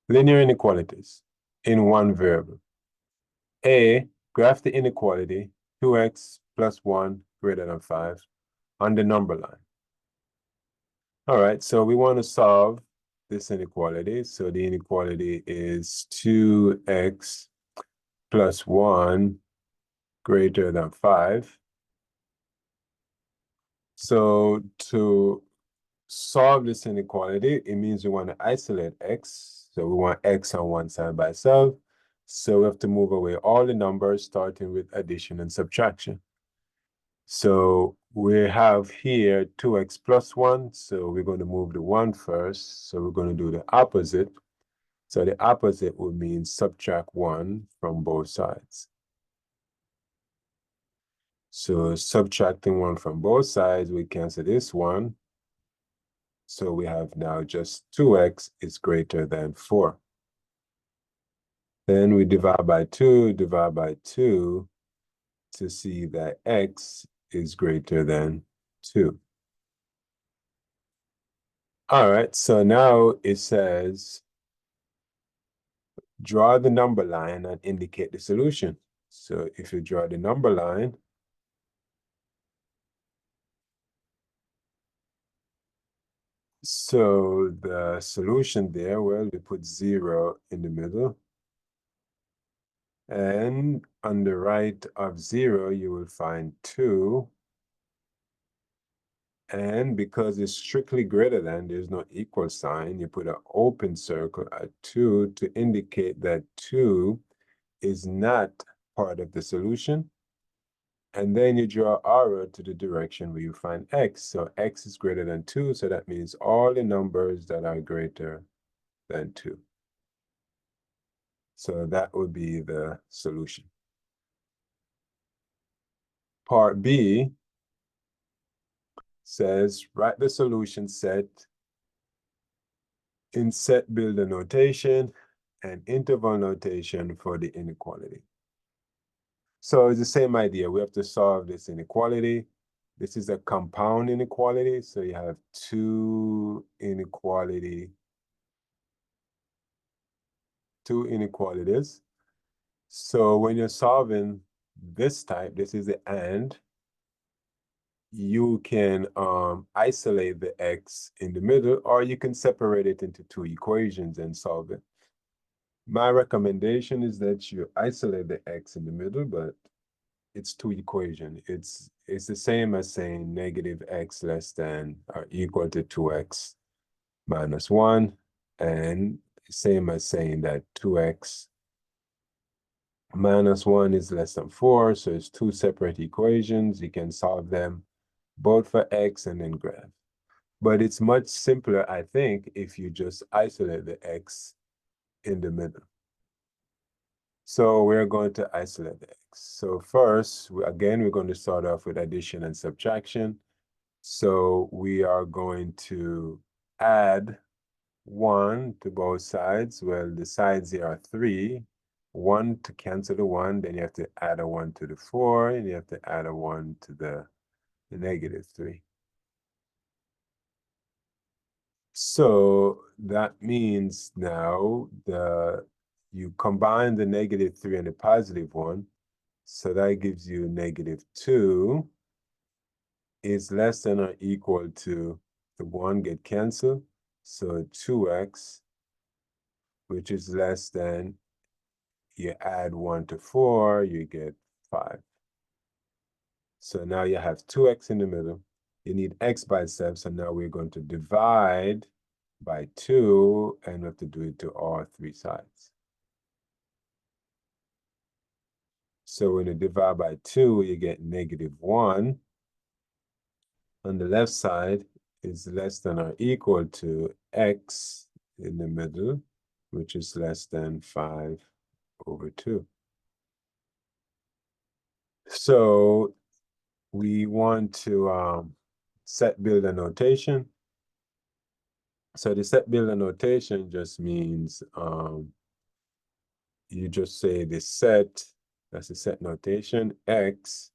Linear inequalities in one variable. A, graph the inequality 2x plus 1 greater than 5 on the number line. All right, so we want to solve this inequality. So the inequality is 2x plus 1 greater than 5. So to solve this inequality, it means we want to isolate x. So we want x on one side by itself. So we have to move away all the numbers starting with addition and subtraction. So we have here 2x plus 1. So we're going to move the 1 first. So we're going to do the opposite. So the opposite would mean subtract 1 from both sides. So subtracting 1 from both sides, we cancel this one. So we have now just 2x is greater than 4. Then we divide by 2 to see that x is greater than 2. All right, so now it says, draw the number line and indicate the solution. So if you draw the number line, so the solution there, well, we put 0 in the middle. And on the right of 0, you will find 2. And because it's strictly greater than, there's no equal sign, you put an open circle at 2 to indicate that 2 is not part of the solution. And then you draw arrow to the direction where you find x. So x is greater than 2, so that means all the numbers that are greater than 2. So that would be the solution. Part B says, write the solution set in set builder notation and interval notation for the inequality. So it's the same idea. We have to solve this inequality. This is a compound inequality. So you have two inequalities. So when you're solving this type, this is the and, you can isolate the x in the middle, or you can separate it into two equations and solve it. My recommendation is that you isolate the x in the middle, but it's two equations. It's the same as saying negative x less than or equal to 2x minus 1, and same as saying that 2x minus 1 is less than 4, so it's two separate equations. You can solve them both for x and then graph. But it's much simpler, I think, if you just isolate the x in the middle. So we're going to isolate the x. So first, again, we're going to start off with addition and subtraction. So we are going to add 1 to both sides. Well, the sides here are 3. 1 to cancel the 1, then you have to add a 1 to the 4, and you have to add a 1 to the negative 3. So that means now you combine the negative 3 and the positive 1. So that gives you negative 2 is less than or equal to the 1 get canceled. So 2x, which is less than, you add 1 to 4, you get 5. So now you have 2x in the middle. You need x by itself. So now we're going to divide by 2, and we have to do it to all three sides. So when you divide by 2, you get negative 1. On the left side is less than or equal to x in the middle, which is less than 5 over 2. So we want to set builder notation. So the set builder notation just means you just say the set, that's the set notation, x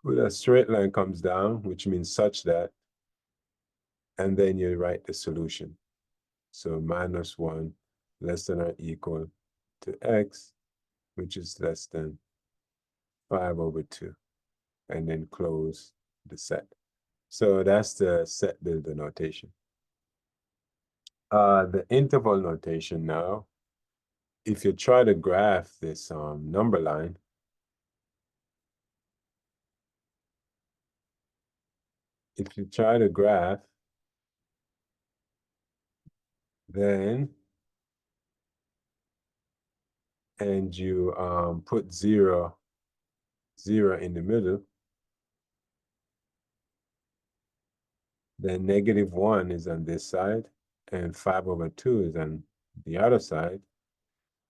with a straight line comes down, which means such that, and then you write the solution. So -1 less than or equal to x, which is less than 5/2, and then close the set. So that's the set builder notation. The interval notation now, if you try to graph this number line, if you try to graph, then, and you put 0, 0 in the middle, then -1 is on this side, and 5/2 is on the other side.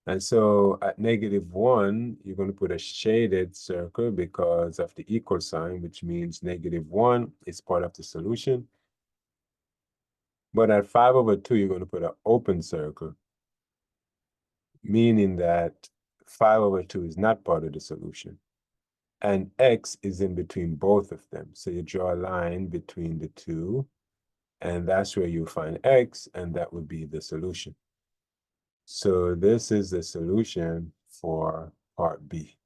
And so at -1, you're going to put a shaded circle because of the equal sign, which means -1 is part of the solution. But at 5/2, you're going to put an open circle, meaning that 5/2 is not part of the solution. And x is in between both of them. So you draw a line between the two, and that's where you find x, and that would be the solution. So this is the solution for part B.